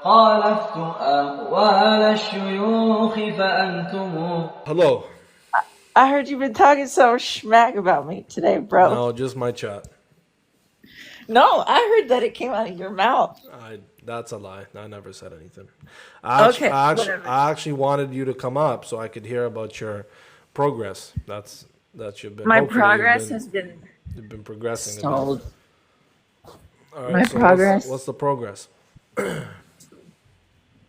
خالفتم أقوال الشيوخ فأنتم. Hello. I heard you've been talking so smack about me today, bro. No, just my chat. No, I heard that it came out of your mouth. That's a lie. I never said anything. Okay, whatever. I actually wanted you to come up so I could hear about your progress. That you've been. My Hopefully progress has been you've been progressing a stalled. bit. All right. My So progress. what's the progress?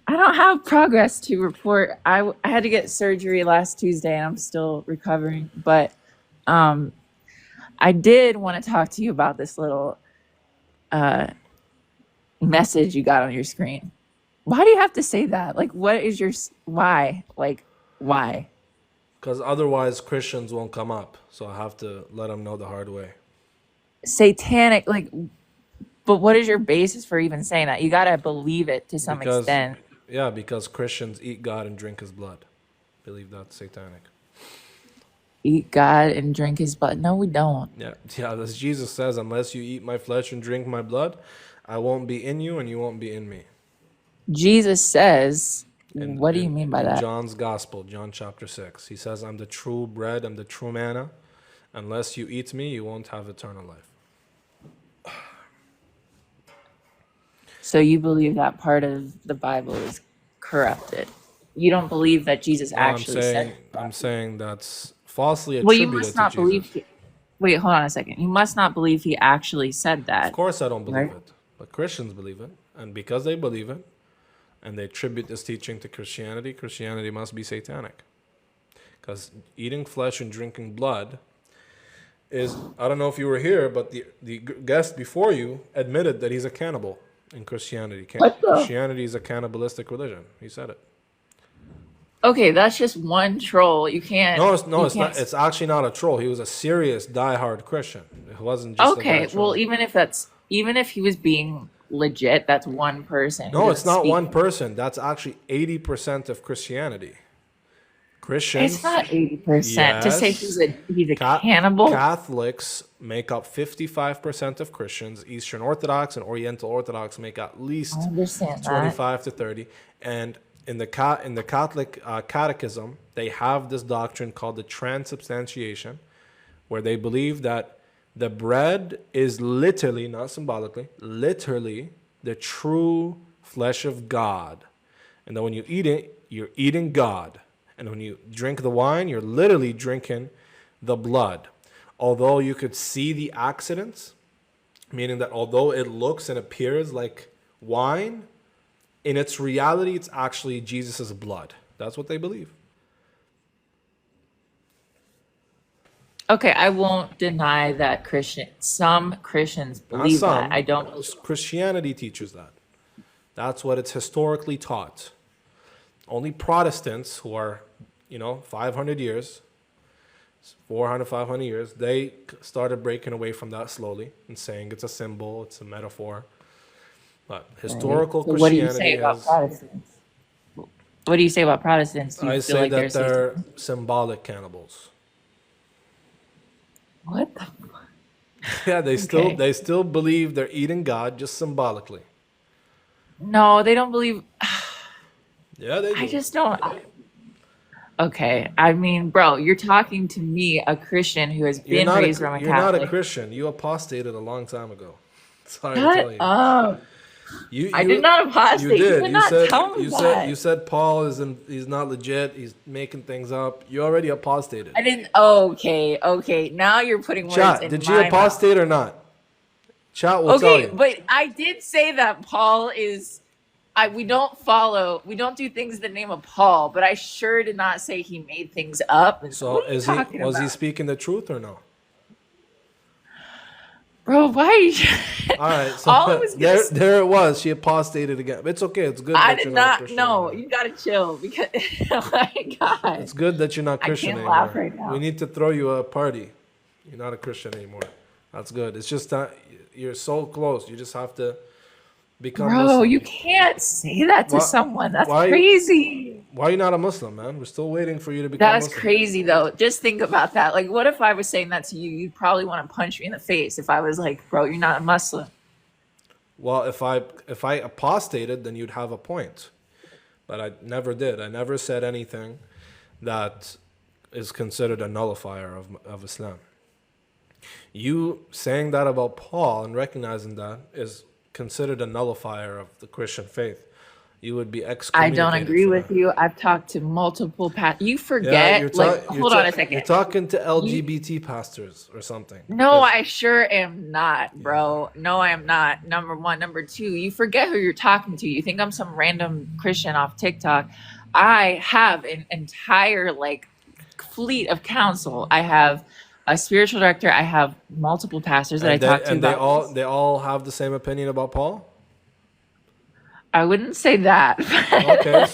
I don't have progress to report. I had to get surgery last Tuesday and I'm still recovering. But I did want to talk to you about this little message you got on your screen. Why do you have to say that? Like, what is your why? Like, why? Because otherwise Christians won't come up. So I have to let them know the hard way. Satanic, like, but what is your basis for even saying that? You got to believe it to some extent. Yeah, because Christians eat God and drink his blood. Believe that's satanic. Eat God and drink his blood. No, we don't. Yeah, as Jesus says, unless you eat my flesh and drink my blood, I won't be in you and you won't be in me. Jesus says, what do you mean by that? John's Gospel, John chapter 6. He says, I'm the true bread, I'm the true manna. Unless you eat me, you won't have eternal life. So you believe that part of the Bible is corrupted. You don't believe that Jesus actually said it. I'm saying that's falsely Well, you attributed must not to Jesus. believe. Wait, hold on a second. You must not believe he actually said that. Of course I don't believe Right. it. But Christians believe it. And because they believe it, and they attribute this teaching to Christianity, Christianity must be satanic. Because eating flesh and drinking blood is, I don't know if you were here, but the guest before you admitted that he's a cannibal in Christianity. What the? Christianity is a cannibalistic religion. He said it. Okay, that's just one troll. You can't. No, it's you not. can't- It's actually not a troll. He was a serious, diehard Christian. It wasn't just a Okay, guy trolling. well, even if he was being legit, that's one person. who No, it's doesn't not speak. one person. That's actually 80% of Christianity. Christians. It's not 80%. To say Yes. he's a cannibal. Catholics make up 55% of Christians. Eastern Orthodox and Oriental Orthodox make at least I understand that. 25 to 30. And in the Catholic Catechism, they have this doctrine called the transubstantiation, where they believe that the bread is literally, not symbolically, literally the true flesh of God. And that when you eat it, you're eating God. And when you drink the wine, you're literally drinking the blood. Although you could see the accidents, meaning that although it looks and appears like wine, in its reality, it's actually Jesus' blood. That's what they believe. Okay, I won't deny that some Christians Not believe some. that. I don't. Christianity teaches that. That's what it's historically taught. Only Protestants who are, 500 years, 400, 500 years, they started breaking away from that slowly and saying it's a symbol, it's a metaphor. But historical So what do you say Christianity about has... Protestants? What do you say about Protestants? Do you I feel say like that they're satanic? symbolic cannibals. What the fuck? Yeah, they Okay. still believe they're eating God just symbolically. No, they don't believe. Yeah, they do. I just don't. Okay, I mean, bro, you're talking to me, a Christian who has You're been not raised Roman you're not a Catholic. Christian. You apostated a long time ago. Sorry to Shut tell you. up. I did not apostate. You You did. would You not said tell me you that. said you said Paul he's not legit. He's making things up. You already apostated. I didn't. Okay. Now you're putting words Chat, in did you my mouth. apostate or not? Chat will tell Okay, you. but I did say that Paul is. We don't do things in the name of Paul, but I sure did not say he made things up. And So what are you talking was he about? speaking the truth or no? Bro, why are you All right, so all it was gonna there it was. She apostated again. It's okay. It's good I that did you're not a not Christian no, anymore. you gotta chill because oh my god. It's good that you're not I Christian can't anymore. laugh right now. We need to throw you a party. You're not a Christian anymore. That's good. It's just that you're so close. You just have to become Bro, Muslim. you can't say that to Why- someone. That's why- crazy. Why are you not a Muslim, man? We're still waiting for you to become That's Muslim. crazy though. Just think about that. Like what if I was saying that to you? You'd probably want to punch me in the face if I was like, bro, you're not a Muslim. Well, if I apostated, then you'd have a point. But I never did. I never said anything that is considered a nullifier of Islam. You saying that about Paul and recognizing that is considered a nullifier of the Christian faith. You would be I don't excommunicated agree for with that. you. I've talked to multiple you Yeah, forget, like, hold on a you're second. talking to You, LGBT pastors or something. no, Because I sure am not, yeah, bro. No, I am not. Number one. Number two, you forget who you're talking to. You think I'm some random Christian off TikTok. I have an entire like fleet of counsel. I have a spiritual director. I have multiple pastors that I talk to they about this. all have the same opinion about Paul. I wouldn't say that. Okay,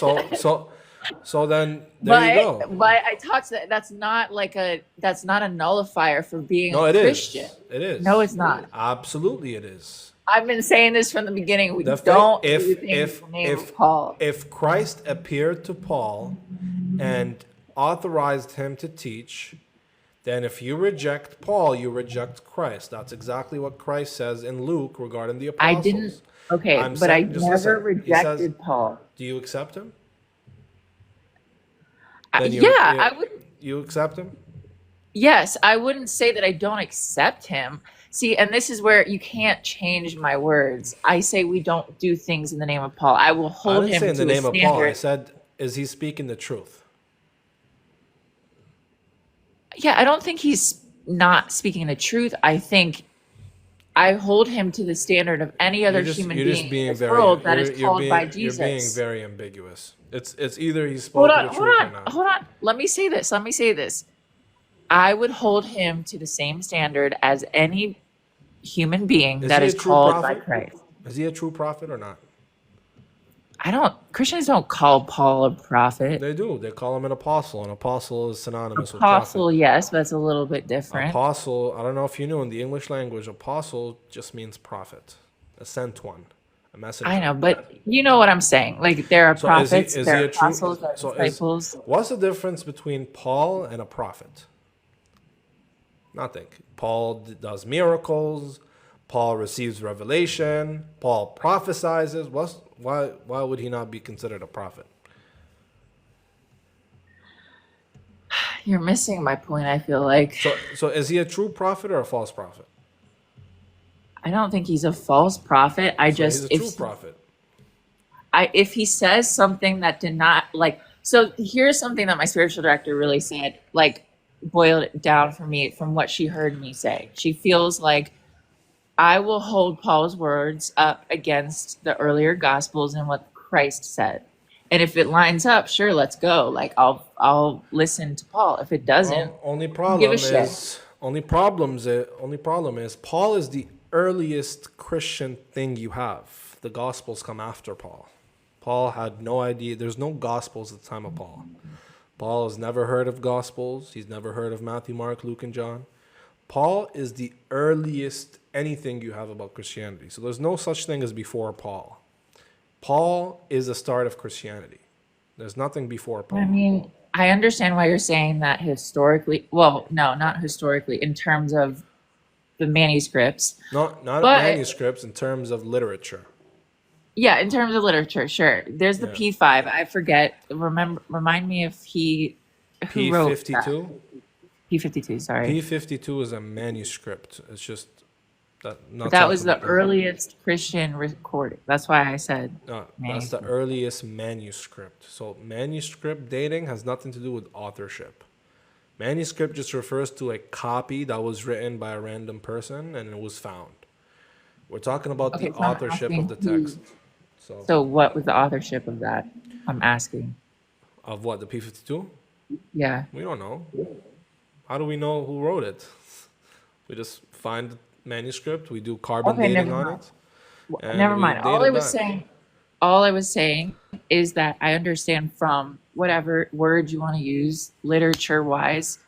so then there you go. But I talked to that's not a nullifier for being No, a it Christian. is. It No, is. it's not. Absolutely, it is. I've been saying this from the beginning. We The faith, don't do things in the name of Paul. if Christ appeared to Paul and authorized him to teach, then if you reject Paul, you reject Christ. That's exactly what Christ says in Luke regarding the I didn't. apostles. Okay, I'm but I saying, just never listen. He says, rejected Paul. "Do you accept him?" I, Then yeah, I you would. you accept him. Yes, I wouldn't say that I don't accept him. See, and this is where you can't change my words. I say we don't do things in the name of Paul. I will I hold didn't say him in the to a name of Paul. I standard. said, is he speaking the truth? Yeah, I don't think he's not speaking the truth. I think I hold him to the standard of any other human You're just being in being this very world that is called by you're being Jesus. very ambiguous. It's either he Hold spoke on, the hold truth or on, not. hold on. Let me say this. Let me say this. I would hold him to the same standard as any human being Is that he a is true called by prophet? Christ. Is he a true prophet or not? Christians don't call Paul a prophet. They do. They call him an apostle. An apostle is synonymous with prophet. Apostle, yes, but it's a little bit different. Apostle, I don't know if you knew, in the English language, apostle just means prophet, a sent one, a messenger. I know, but you know what I'm saying. Like there are So prophets, is there he are a true? apostles, there are So disciples. what's the difference between Paul and a prophet? Nothing. Paul does miracles. Paul receives revelation. Paul prophesies. Why would he not be considered a prophet? You're missing my point, I feel like. So is he a true prophet or a false prophet? I don't think he's a false prophet. I So he's just a true prophet. if he says something that did not like so here's something that my spiritual director really said, like boiled it down for me from what she heard me say. She feels like I will hold Paul's words up against the earlier gospels and what Christ said. And if it lines up, sure, let's go. Like I'll listen to Paul. If it doesn't, Well, only give a problem shit. is only problem is Paul is the earliest Christian thing you have. The Gospels come after Paul. Paul had no idea. There's no Gospels at the time of Paul. Paul has never heard of Gospels. He's never heard of Matthew, Mark, Luke, and John. Paul is the earliest anything you have about Christianity. So there's no such thing as before Paul. Paul is the start of Christianity. There's nothing before I Paul. mean, I understand why you're saying that historically. Well, no, not historically, in terms of the manuscripts. Not But manuscripts, in terms of literature. yeah, in terms of literature, sure. There's the Yeah. P5. I forget. Remind me if who wrote that. P52. P52, sorry. P52 is a manuscript. It's just that not But that was something the earliest Christian recording. That's why I said no, that's the manuscript. earliest manuscript. So manuscript dating has nothing to do with authorship. Manuscript just refers to a copy that was written by a random person and it was found. We're talking about Okay, the so I'm authorship asking of the text. So So what was the authorship of that? I'm asking. of what, the P52? Yeah. We don't know. How do we know who wrote it? We just find the manuscript, we do carbon Okay, dating never on mind. it, and Never we mind. date All it I was back. saying, all I was saying is that I understand from whatever word you want to use, literature wise,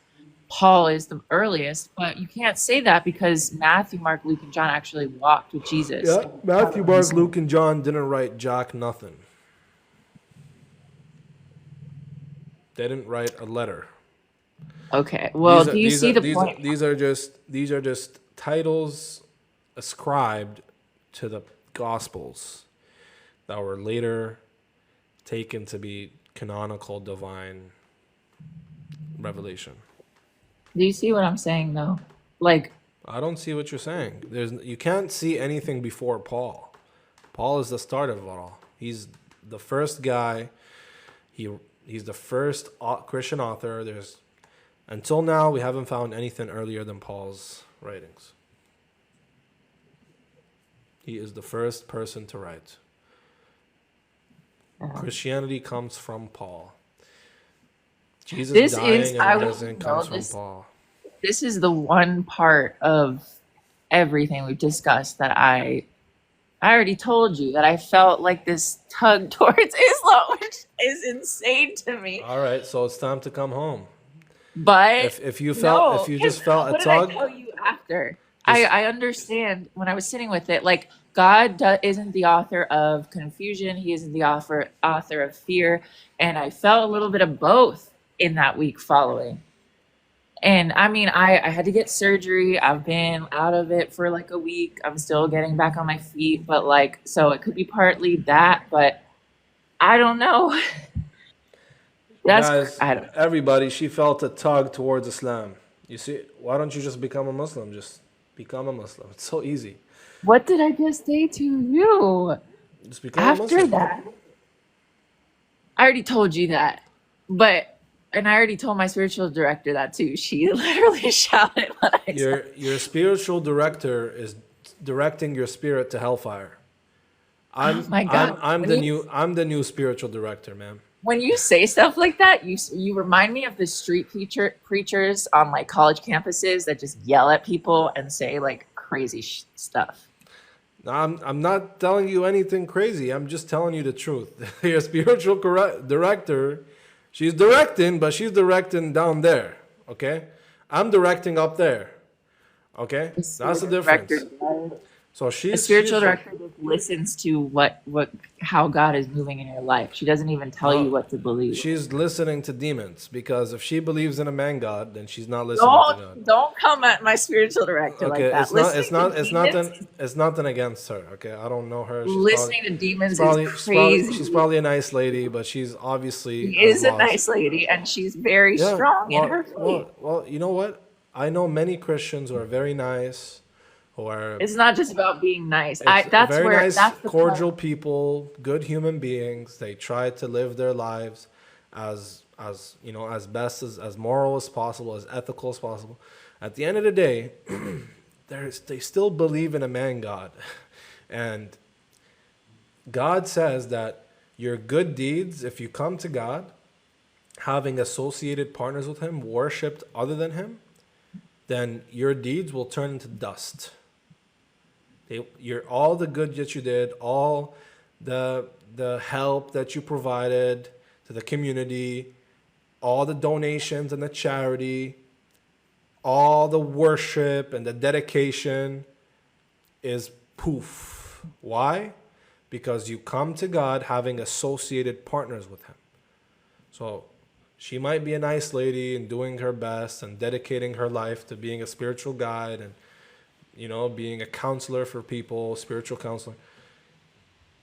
Paul is the earliest, but you can't say that because Matthew, Mark, Luke, and John actually walked with Jesus. Yeah, Matthew, Mark, Luke, and John didn't write Jack nothing. They didn't write a letter. Okay. Well, do you see the point? These are just titles ascribed to the Gospels that were later taken to be canonical divine revelation. Do you see what I'm saying though? Like, I don't see what you're saying. You can't see anything before Paul. Paul is the start of it all. He's the first guy. He's the first Christian author. Until now, we haven't found anything earlier than Paul's writings. He is the first person to write. Christianity comes from Paul. Jesus dying and rising comes from Paul. This is the one part of everything we've discussed that I already told you that I felt like this tug towards Islam, which is insane to me. All right, so it's time to come home. But if you just felt a tug. What did I tell you after? I understand when I was sitting with it, like God isn't the author of confusion. He isn't the author of fear. And I felt a little bit of both in that week following. And I mean, I had to get surgery. I've been out of it for like a week. I'm still getting back on my feet. But like, so it could be partly that, but I don't know. Guys, everybody, she felt a tug towards Islam. You see, why don't you just become a Muslim? Just become a Muslim. It's so easy. What did I just say to you? Just become a Muslim. After that, I already told you that. And I already told my spiritual director that too. She literally shouted when I said. Your spiritual director is directing your spirit to hellfire. Oh my God. I'm the new spiritual director, man. When you say stuff like that, you remind me of the street preachers on like college campuses that just yell at people and say like crazy stuff. I'm not telling you anything crazy. I'm just telling you the truth. Your spiritual director, she's directing, but she's directing down there. Okay, I'm directing up there. Okay, that's the difference. So a spiritual director just listens to how God is moving in your life. She doesn't even tell you what to believe. She's listening to demons, because if she believes in a man God, then she's not listening to God. Don't come at my spiritual director like that. It's nothing against her. Okay, I don't know her. Listening to demons is crazy. She's probably a nice lady, but she's obviously she is a nice lady, and she's very strong in her faith. Well, you know what? I know many Christians who are very nice. It's not just about being nice. That's cordial people, good human beings. They try to live their lives as best as moral as possible, as ethical as possible. At the end of the day, they still believe in a man God, and God says that your good deeds, if you come to God, having associated partners with Him, worshipped other than Him, then your deeds will turn into dust. All the good that you did, all the help that you provided to the community, all the donations and the charity, all the worship and the dedication is poof. Why? Because you come to God having associated partners with Him. So she might be a nice lady and doing her best and dedicating her life to being a spiritual guide and being a counselor for people, spiritual counselor.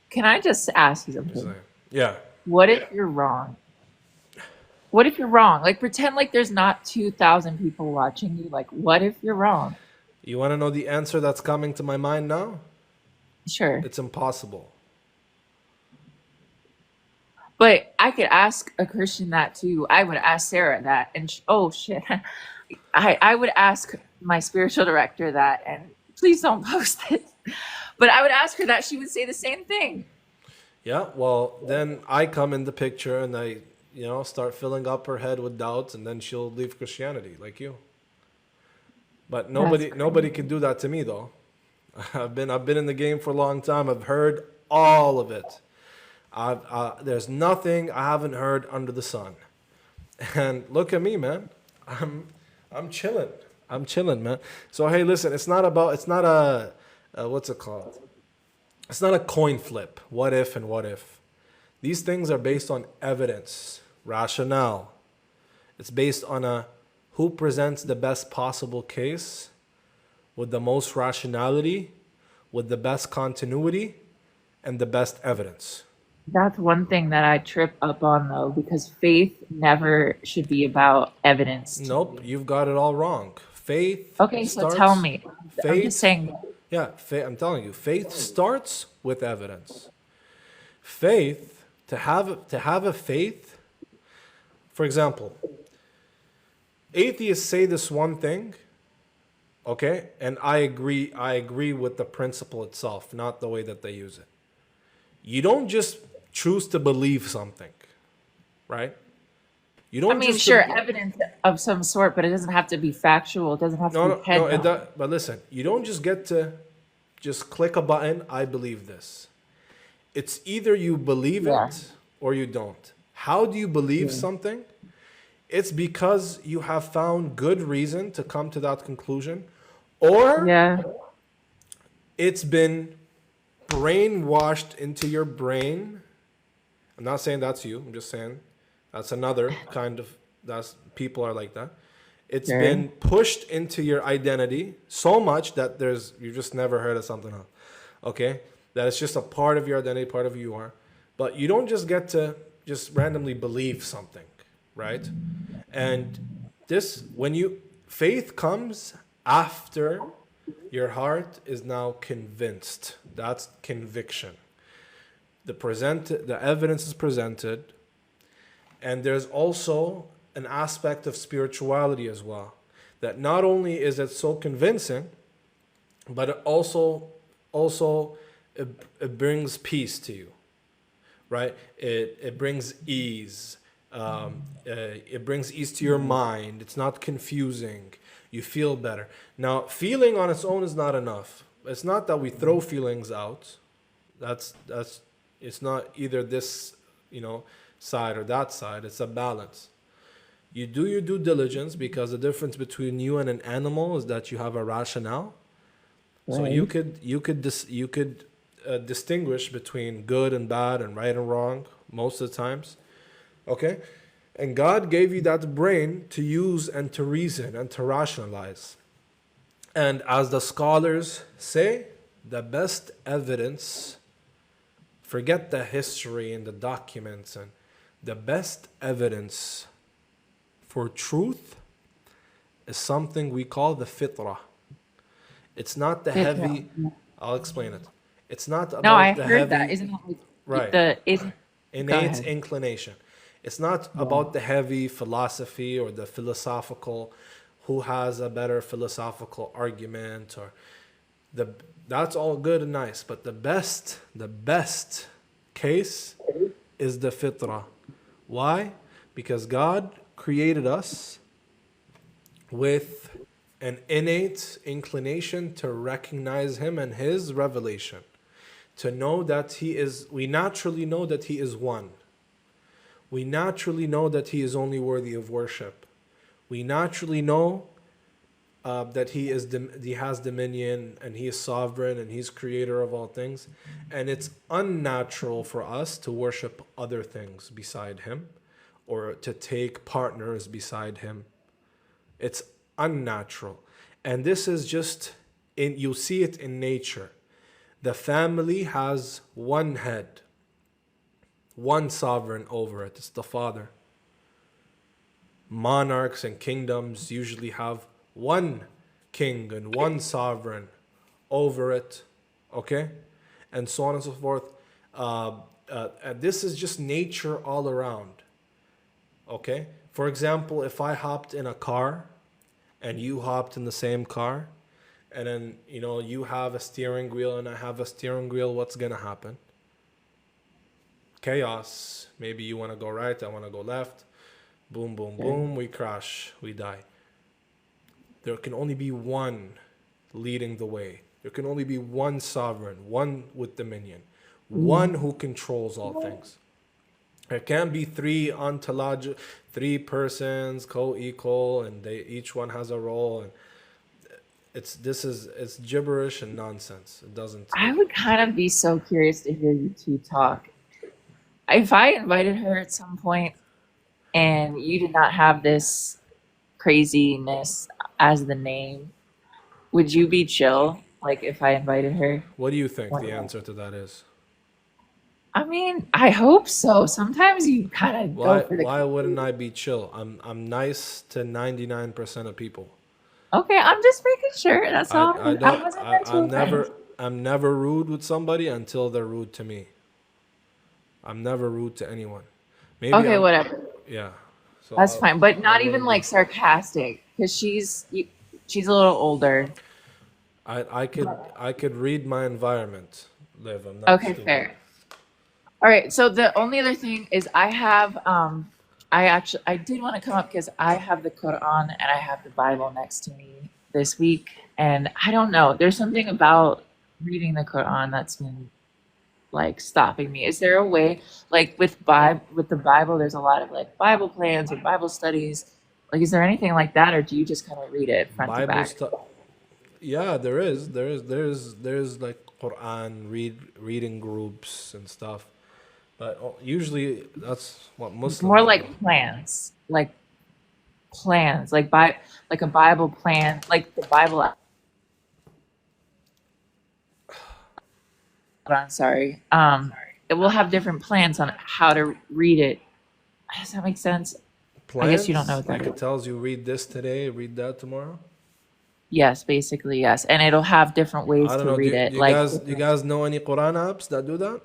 Can I just ask you something? Yeah. What if you're wrong? What if you're wrong? Like, pretend like there's not 2,000 people watching you. Like, what if you're wrong? You want to know the answer that's coming to my mind now? Sure. It's impossible. But I could ask a Christian that too. I would ask Sarah that. And oh, shit. I would ask my spiritual director that, and please don't post it. But I would ask her that. She would say the same thing. Yeah, well, then I come in the picture and I, start filling up her head with doubts, and then she'll leave Christianity like you. But nobody can do that to me though. I've been in the game for a long time. I've heard all of it. There's nothing I haven't heard under the sun. And look at me, man. I'm chilling. I'm chilling, man. So, hey, listen, it's not a what's it called? It's not a coin flip. What if and what if. These things are based on evidence, rationale. It's based on who presents the best possible case with the most rationality, with the best continuity, and the best evidence. That's one thing that I trip up on though, because faith never should be about evidence to Nope, me. you've got it all wrong. Faith Okay, so tell starts, me. I'm just faith, saying, yeah, I'm telling you, faith starts with evidence. Faith, to have a faith, for example, atheists say this one thing, okay, and I agree with the principle itself, not the way that they use it. You don't just choose to believe something, right? You I don't mean, just sure, evidence of some sort, but it doesn't have to be factual. It doesn't have to no, be no, no, head it knowledge. does, but listen, you don't just get to just click a button, I believe this. It's either you believe Yeah. it or you don't. How do you believe Yeah. something? It's because you have found good reason to come to that conclusion, or Yeah. it's been brainwashed into your brain. I'm not saying that's you. I'm just saying that's another kind of, that's people are like that. It's Sure. been pushed into your identity so much that you just never heard of something else. Okay? That it's just a part of your identity, part of who you are. But you don't just get to just randomly believe something, right? And faith comes after your heart is now convinced. That's conviction. The evidence is presented, and there's also an aspect of spirituality as well. That not only is it so convincing, but it brings peace to you, right? It brings ease. It brings ease to your mind. It's not confusing. You feel better. Now, feeling on its own is not enough. It's not that we throw feelings out. That's it's not either this, side or that side. It's a balance. You do your due diligence, because the difference between you and an animal is that you have a rationale. So you Right. could distinguish between good and bad and right and wrong most of the times. Okay? And God gave you that brain to use and to reason and to rationalize. And as the scholars say, the best evidence, forget the history and the documents, and the best evidence for truth is something we call the fitrah. It's not the Fit now. heavy, I'll explain it. It's not No, I about the heard that. heavy, Isn't that like right, the isn't go innate ahead. inclination. It's not Yeah. about the heavy philosophy or the philosophical, who has a better philosophical argument, or the that's all good and nice, but the best case is the fitrah. Why? Because God created us with an innate inclination to recognize him and his revelation, to know that we naturally know that he is one. We naturally know that he is only worthy of worship. We naturally know that he has dominion, and he is sovereign, and he's creator of all things. And it's unnatural for us to worship other things beside him, or to take partners beside him. It's unnatural. And this is just you see it in nature. The family has one head, one sovereign over it. It's the father. Monarchs and kingdoms usually have one king and one sovereign over it, okay? And so on and so forth. This is just nature all around, okay? For example, if I hopped in a car and you hopped in the same car, and then, you have a steering wheel and I have a steering wheel, what's gonna happen? Chaos. Maybe you wanna go right, I wanna go left. Boom, boom, Sure. boom, we crash, we die. There can only be one leading the way. There can only be one sovereign, one with dominion, one who controls all things. There can't be three persons co-equal, and each one has a role. And it's gibberish and nonsense. It doesn't. I would kind of be so curious to hear you two talk. If I invited her at some point and you did not have this craziness as the name, would you be chill? Like if I invited her? What do you think One the night? answer to that is? I mean, I hope so. Sometimes you kind of go Why for the. why wouldn't I be chill? I'm nice to 99% of people. Okay, I'm just making sure. That's I all. I I don't wasn't meant to offend. I'm never rude with somebody until they're rude to me. I'm never rude to anyone. Maybe Okay, I'm whatever. yeah. So That's fine, but I not even wouldn't like be. sarcastic, because she's a little older. I could read my environment, Liv. I'm not Okay, stupid. fair. All right. So the only other thing is I have I did want to come up because I have the Quran and I have the Bible next to me this week, and I don't know. There's something about reading the Quran that's been like stopping me. Is there a way, like with the Bible, there's a lot of like Bible plans or Bible studies. Like, is there anything like that, or do you just kind of read it front to Bible back? stuff. Yeah, there's like Quran reading groups and stuff. But usually that's what More Muslims do. like plans, like a Bible plan, like the Bible. I'm sorry. It will have different plans on how to read it. Does that make sense? I guess you don't know Plans, what that like is. it tells you read this today, read that tomorrow. Yes, basically, yes. And it'll have different ways I don't to know. read it. Do you guys know any Quran apps that do that?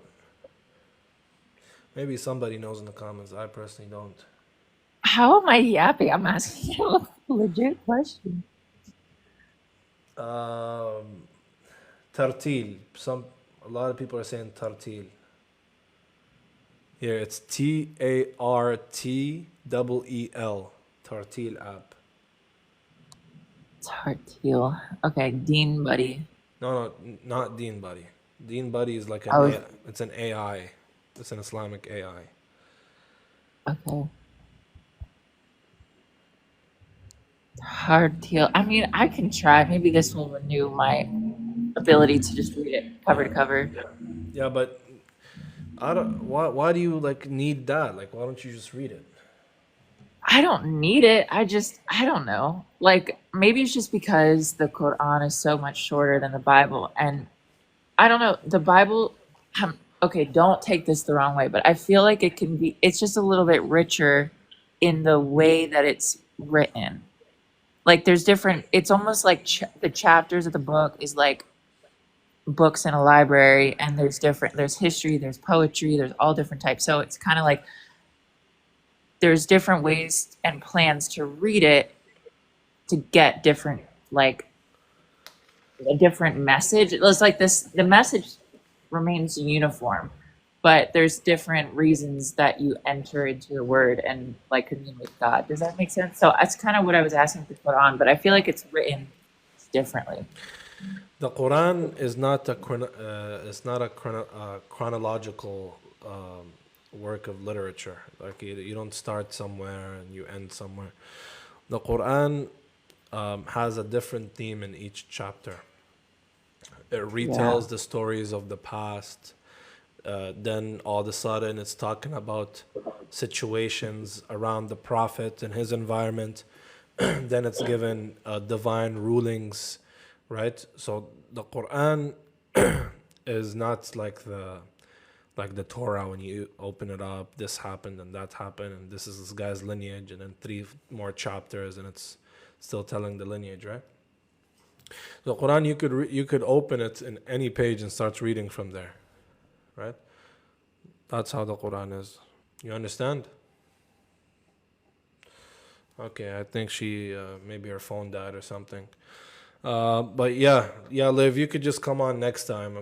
Maybe somebody knows in the comments. I personally don't. How am I yapping? I'm asking you a legit question. Um, Tartil. A lot of people are saying Tartil. Here it's TARTEEL. Tartil app. Tartil. Okay, Dean Buddy. No, not Deen Buddy. Deen Buddy is like I was it's an AI. It's an Islamic AI. okay. Tartil. I mean, I can try. Maybe this will renew my ability to just read it cover to Yeah, cover. yeah, but I don't. Why do you like need that? Like, why don't you just read it? I don't need it. I don't know. Like, maybe it's just because the Quran is so much shorter than the Bible. And I don't know. The Bible, okay, don't take this the wrong way, but I feel like it's just a little bit richer in the way that it's written. Like, there's different, it's almost like the chapters of the book is like books in a library, and there's history, there's poetry, there's all different types. So it's kind of like there's different ways and plans to read it to get different, like a different message. It's like the message remains uniform, but there's different reasons that you enter into the word and like commune with God. Does that make sense? So that's kind of what I was asking to put on, but I feel like it's written differently. The Quran is not it's not a chronological work of literature. Like you don't start somewhere and you end somewhere. The Quran has a different theme in each chapter. It Yeah. retells the stories of the past. Then all of a sudden, it's talking about situations around the Prophet and his environment. Then it's given divine rulings, right? So the Quran is not like the Torah when you open it up. This happened and that happened, and this is this guy's lineage, and then three more chapters, and it's still telling the lineage, right? The Quran you could open it in any page and start reading from there, right? That's how the Quran is. You understand? Okay, I think she maybe her phone died or something. But yeah, Liv, you could just come on next time.